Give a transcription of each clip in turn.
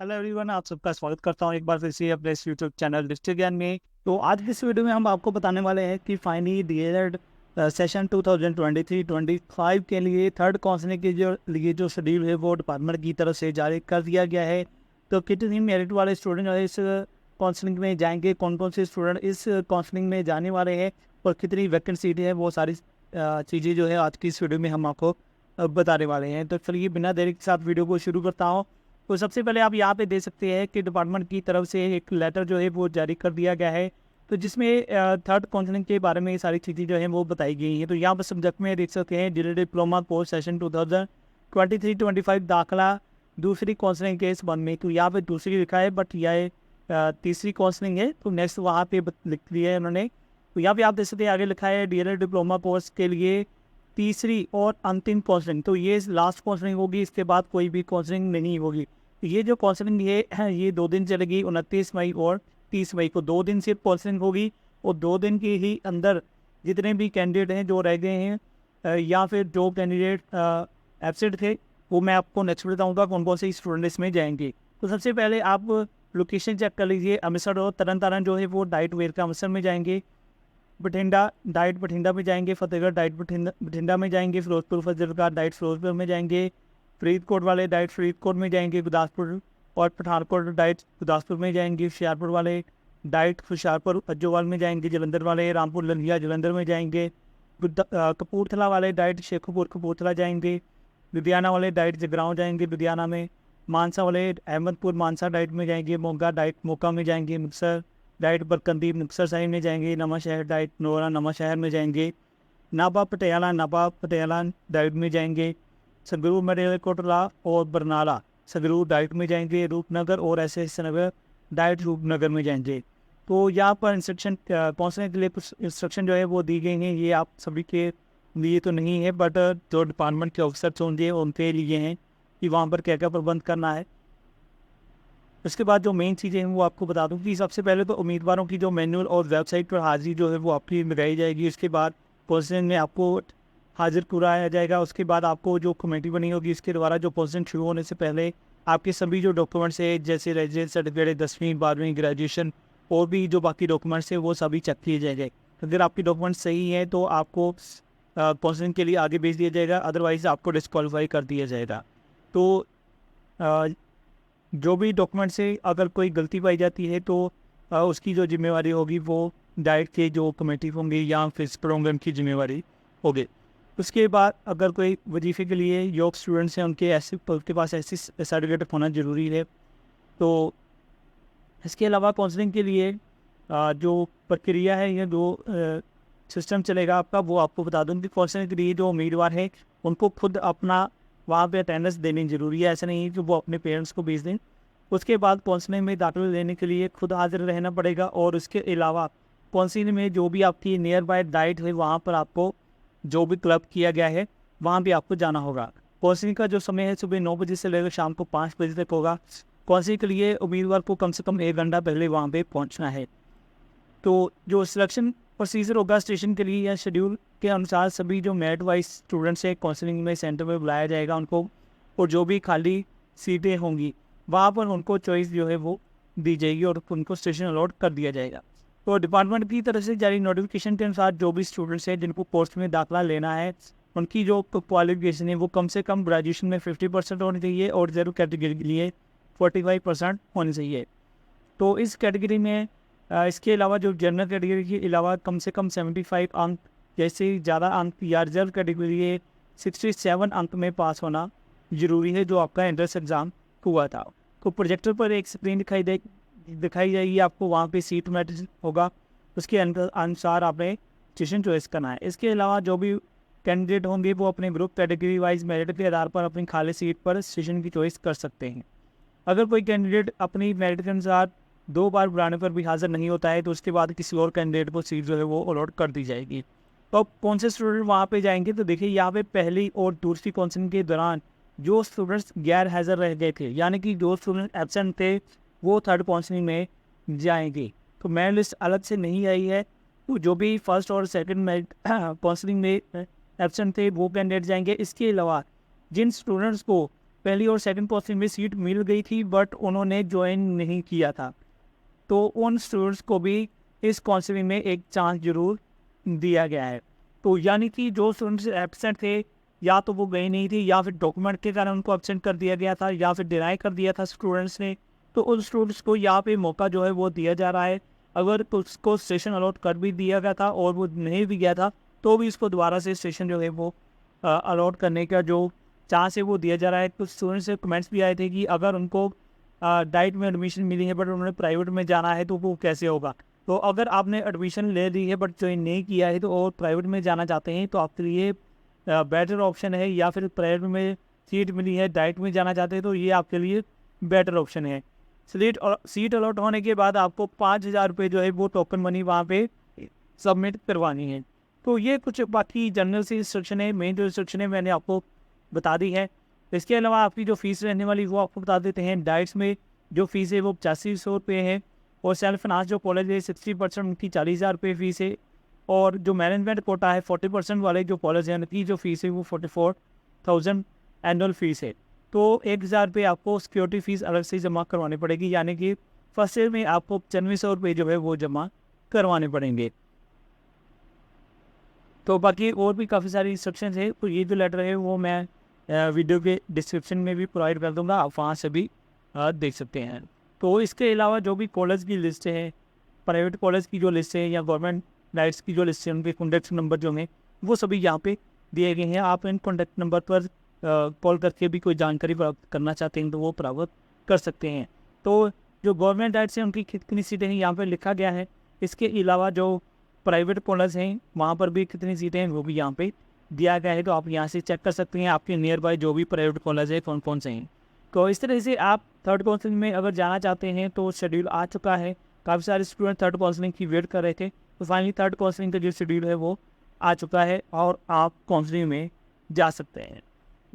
Hello everyone, आप सबका स्वागत करता हूँ एक बार फिर से अपने इस यूट्यूब चैनल डिस्ट्रिक्ट ज्ञान में। तो आज की इस वीडियो में हम आपको बताने वाले हैं कि फाइनली डीएलएड सेशन 2023-25 के लिए थर्ड काउंसलिंग के जो शेड्यूल है वो डिपार्टमेंट की तरफ से जारी कर दिया गया है। तो कितनी मेरिट वाले स्टूडेंट जो है इस काउंसलिंग में जाएंगे, कौन कौन से स्टूडेंट इस काउंसलिंग में जाने वाले हैं और कितनी वैकेंट सीटें हैं, वो सारी चीज़ें जो है आज की इस वीडियो में हम आपको बताने वाले हैं। तो चलिए बिना देरी के साथ वीडियो को शुरू करता हूँ। तो सबसे पहले आप यहाँ पे देख सकते हैं कि डिपार्टमेंट की तरफ से एक लेटर जो है वो जारी कर दिया गया है। तो जिसमें थर्ड काउंसलिंग के बारे में ये सारी चीज़ें जो हैं वो बताई गई हैं। तो यहाँ पर सब्जेक्ट में देख सकते हैं डिग्री डिप्लोमा कोर्स सेशन 2023-25 दाखिला दूसरी काउंसलिंग के इस वन में। तो यहाँ पे दूसरी लिखा है बट यह तीसरी काउंसलिंग है। तो नेक्स्ट वहाँ पे लिख दिया है उन्होंने। तो यहाँ पे आप देख सकते हैं आगे लिखा है डिग्री डिप्लोमा कोर्स के लिए तीसरी और अंतिम काउंसलिंग। तो ये लास्ट काउंसलिंग होगी, इसके बाद कोई भी काउंसलिंग नहीं होगी। ये जो काउंसलिंग है ये 2 दिन चलेगी, 29 मई और 30 मई को 2 दिन सिर्फ काउंसलिंग होगी। और 2 दिन के ही अंदर जितने भी कैंडिडेट हैं जो रह गए हैं या फिर जो कैंडिडेट एब्सेंट थे वो मैं आपको नेक्स्ट बताऊँगा कौन कौन से स्टूडेंट इसमें जाएंगे। तो सबसे पहले आप लोकेशन चेक कर लीजिए। अमृतसर और तरन तारण जो है वो डाइट वेयर का अमृतसर में जाएंगे, बठिंडा डाइट बठिंडा में जाएंगे, फतेहगढ़ डाइट बठिंडा में जाएंगे, फिरोजपुर फजलगार डाइट फिरोजपुर में जाएंगे, फरीदकोट वाले डाइट फरीदकोट में जाएंगे, गुरदासपुर और पठानकोट डाइट गुरदासपुर में जाएंगे, हुशियारपुर वाले डाइट हुशियारपुर अज्जोवाल में जाएंगे, जलंधर वाले रामपुर लंधिया जलंधर में जाएंगे, कपूरथला वाले डाइट शेखुपुर कपूरथला जाएंगे, लुधियाना वाले डाइट जगरांव जाएंगे लुधियाना में, मानसा वाले अहमदपुर मानसा डाइट में जाएंगे, मोगा डाइट मोका में जाएंगे, मुक्तसर डाइट बरकंदी मुक्तसर साहिब में जाएंगे, नवा शहर डाइट नोरा नवा शहर में जाएंगे, नाबा पटियाला डाइट में जाएंगे, संगरूर मरेकोटला और बरनाला संगरूर डाइट में जाएंगे, रूपनगर और एस नगर डाइट रूपनगर में जाएंगे। तो यहाँ पर इंस्ट्रक्शन पहुँचने के लिए कुछ इंस्ट्रक्शन जो है वो दी गई हैं। ये आप सभी के लिए तो नहीं है बट जो डिपार्टमेंट के ऑफिसर होंगे उनके लिए हैं कि वहाँ पर क्या क्या प्रबंध करना है। उसके बाद जो मेन चीज़ें हैं वो आपको बता दूं कि सबसे पहले तो उम्मीदवारों की जो मैनुअल और वेबसाइट पर हाजिरी जो है वो आपकी लगाई जाएगी। उसके बाद काउंसलिंग में आपको हाजिर कराया जाएगा। उसके बाद आपको जो कमेटी बनी होगी इसके द्वारा जो काउंसलिंग शुरू होने से पहले आपके सभी जो डॉक्यूमेंट्स है जैसे रेजिडेंस सर्टिफिकेट 10वीं 12वीं ग्रेजुएशन और भी जो बाकी डॉक्यूमेंट्स है वो सभी चेक किए जाएंगे। अगर आपके डॉक्यूमेंट्स सही हैं तो आपको काउंसलिंग के लिए आगे भेज दिया जाएगा, अदरवाइज़ आपको डिस्क्वालीफाई कर दिया जाएगा। तो जो भी डॉक्यूमेंट से अगर कोई गलती पाई जाती है तो उसकी जो जिम्मेवारी होगी वो डाइट के जो कमेटी होंगे या फिर प्रोग्राम की जिम्मेवारी होगी। उसके बाद अगर कोई वजीफे के लिए योग स्टूडेंट्स हैं उनके पास ऐसी सर्टिफिकेट होना ज़रूरी है। तो इसके अलावा काउंसलिंग के लिए जो प्रक्रिया है या जो सिस्टम चलेगा आपका वो आपको बता दूँ कि काउंसलिंग के लिए जो उम्मीदवार है उनको खुद अपना वहाँ पे अटेंडेंस देनी ज़रूरी है। ऐसा नहीं है कि वो अपने पेरेंट्स को भेज दें। उसके बाद काउंसलिंग में दाखिला लेने के लिए खुद हाजिर रहना पड़ेगा। और उसके अलावा काउंसलिंग में जो भी आपकी नियर बाय डाइट है वहाँ पर आपको जो भी क्लब किया गया है वहाँ भी आपको जाना होगा। काउंसलिंग का जो समय है सुबह 9 बजे से लेकर शाम को 5 बजे तक होगा। काउंसलिंग के लिए उम्मीदवार को कम से कम 1 घंटा पहले वहाँ पर पहुँचना है। तो जो सिलेक्शन प्रोसीजर होगा स्टेशन के लिए या शेड्यूल के अनुसार सभी जो मेरिट वाइज स्टूडेंट्स हैं काउंसलिंग में सेंटर में बुलाया जाएगा उनको। और जो भी खाली सीटें होंगी वहाँ पर उनको चॉइस जो है वो दी जाएगी और उनको स्टेशन अलॉट कर दिया जाएगा। तो डिपार्टमेंट की तरफ से जारी नोटिफिकेशन के अनुसार जो भी स्टूडेंट्स हैं जिनको पोस्ट में दाखिला लेना है उनकी जो क्वालिफिकेशन है वो कम से कम ग्रेजुएशन में 50% होनी चाहिए और ज़ीरो कैटेगरी के लिए 45% होनी चाहिए। तो इस कैटेगरी में इसके अलावा जो जनरल कैटेगरी के अलावा कम से कम 75 अंक जैसे ज़्यादा अंक या रिजर्व कैटेगरी है 67 अंक में पास होना ज़रूरी है जो आपका एंट्रेंस एग्ज़ाम हुआ था। तो प्रोजेक्टर पर एक स्क्रीन दिखाई जाएगी आपको, वहाँ पे सीट मैट्रिक्स होगा, उसके अनुसार आपने स्टेशन चॉइस करना है। इसके अलावा जो भी कैंडिडेट होंगे वो अपने ग्रुप कैटेगरी वाइज मेरिट के आधार पर अपनी खाली सीट पर स्टेशन की चॉइस कर सकते हैं। अगर कोई कैंडिडेट अपनी मेरिट के अनुसार 2 बार बुलाने पर भी हाजिर नहीं होता है तो उसके बाद किसी और कैंडिडेट को सीट जो है वो अलॉट कर दी जाएगी। तो कौन से स्टूडेंट वहाँ पे जाएंगे तो देखिए यहाँ पे पहली और दूसरी काउंसलिंग के दौरान जो स्टूडेंट्स गैर हाजिर रह गए थे यानी कि जो स्टूडेंट एब्सेंट थे वो थर्ड काउंसलिंग में जाएंगे। तो मेरिट लिस्ट अलग से नहीं आई है। तो जो भी फर्स्ट और सेकेंड मेरिट काउंसलिंग में एब्सेंट थे वो कैंडिडेट जाएंगे। इसके अलावा जिन स्टूडेंट्स को पहली और सेकंड काउंसलिंग में सीट मिल गई थी बट उन्होंने ज्वाइन नहीं किया था, तो उन स्टूडेंट्स को भी इस काउंसलिंग में एक चांस ज़रूर दिया गया है। तो यानी कि जो स्टूडेंट्स एब्सेंट थे, या तो वो गए नहीं थे, या फिर डॉक्यूमेंट के कारण उनको एब्सेंट कर दिया गया था, या फिर डिनाई कर दिया था स्टूडेंट्स ने, तो उन स्टूडेंट्स को यहाँ पे मौका जो है वो दिया जा रहा है। अगर तो उसको सेशन अलॉट कर भी दिया गया था और वो नहीं भी गया था, तो भी इसको दोबारा से सेशन जो है वो अलॉट करने का जो चांस है वो दिया जा रहा है। कुछ स्टूडेंट्स से कमेंट्स भी आए थे कि अगर उनको डाइट में एडमिशन मिली है बट उन्होंने प्राइवेट में जाना है तो वो कैसे होगा। तो अगर आपने एडमिशन ले ली है बट ज्वाइन नहीं किया है तो और प्राइवेट में जाना चाहते हैं, तो आपके लिए बेटर ऑप्शन है, या फिर प्राइवेट में सीट मिली है डाइट में जाना चाहते हैं तो ये आपके लिए बेटर ऑप्शन है। सीट अलॉट होने के बाद आपको 5,000 रुपये जो है वो टोकन मनी वहाँ पे सबमिट करवानी है। तो ये कुछ बाकी जनरल सी इंस्ट्रक्शन है, मेन जो इंस्ट्रक्शन है मैंने आपको बता दी है। इसके अलावा आपकी जो फ़ीस रहने वाली वो आपको बता देते हैं। डाइट्स में जो फ़ीस है वो 8500 रुपये है, और सेल्फ फाइनेंस जो कॉलेज है 60% उनकी 40,000 रुपये फ़ीस है, और जो मैनेजमेंट कोटा है 40% वाले जो कॉलेज हैं उनकी जो फ़ीस है वो 44,000 एनुअल फ़ीस है। तो 1,000 रुपये आपको सिक्योरिटी फ़ीस अलग से जमा करवानी पड़ेगी, यानी कि फर्स्ट ईयर में आपको 9500 रुपये जो है वो जमा करवाने पड़ेंगे। तो बाकी और भी काफ़ी सारी इंस्ट्रक्शंस है, तो ये जो लेटर है वो मैं वीडियो के डिस्क्रिप्शन में भी प्रोवाइड कर दूंगा, आप वहाँ से भी देख सकते हैं। तो इसके अलावा जो भी कॉलेज की लिस्ट है, प्राइवेट कॉलेज की जो लिस्ट है या गवर्नमेंट डाइट्स की जो लिस्ट है, उनके कॉन्टैक्ट नंबर जो हैं वो सभी यहाँ पे दिए गए हैं। आप इन कॉन्टैक्ट नंबर पर कॉल करके भी कोई जानकारी प्राप्त करना चाहते हैं तो वो प्राप्त कर सकते हैं। तो जो गवर्नमेंट डाइट्स हैं उनकी कितनी सीटें हैं यहाँ पर लिखा गया है। इसके अलावा जो प्राइवेट कॉलेज हैं वहाँ पर भी कितनी सीटें हैं वो भी यहाँ पे दिया गया है, तो आप यहाँ से चेक कर सकते हैं आपके नियर बाय जो भी प्राइवेट कॉलेज है कौन कौन से हैं। तो इस तरह से आप थर्ड काउंसलिंग में अगर जाना चाहते हैं तो शेड्यूल आ चुका है। काफ़ी सारे स्टूडेंट थर्ड काउंसलिंग की वेट कर रहे थे, तो फाइनली थर्ड काउंसलिंग का जो शेड्यूल है वो आ चुका है और आप काउंसलिंग में जा सकते हैं।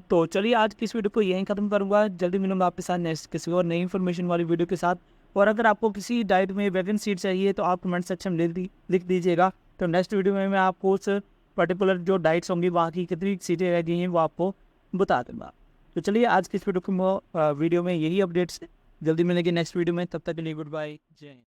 तो चलिए आज की इस वीडियो को यहीं ख़त्म करूँगा। जल्दी मिलूंगा आपके साथ नेक्स्ट किसी और नई इन्फॉर्मेशन वाली वीडियो के साथ। और अगर आपको किसी डाइट में वैकेंट सीट चाहिए तो आप कमेंट सेक्शन में लिख दीजिएगा, तो नेक्स्ट वीडियो में मैं आपको उस पर्टिकुलर जो डाइट्स होंगी वहाँ की कितनी सीटें रह गई हैं वो आपको बता दूँगा। तो चलिए आज की इस वीडियो में यही अपडेट्स। जल्दी मिलेंगे नेक्स्ट वीडियो में, तब तक के लिए गुड बाय, जय हिंद।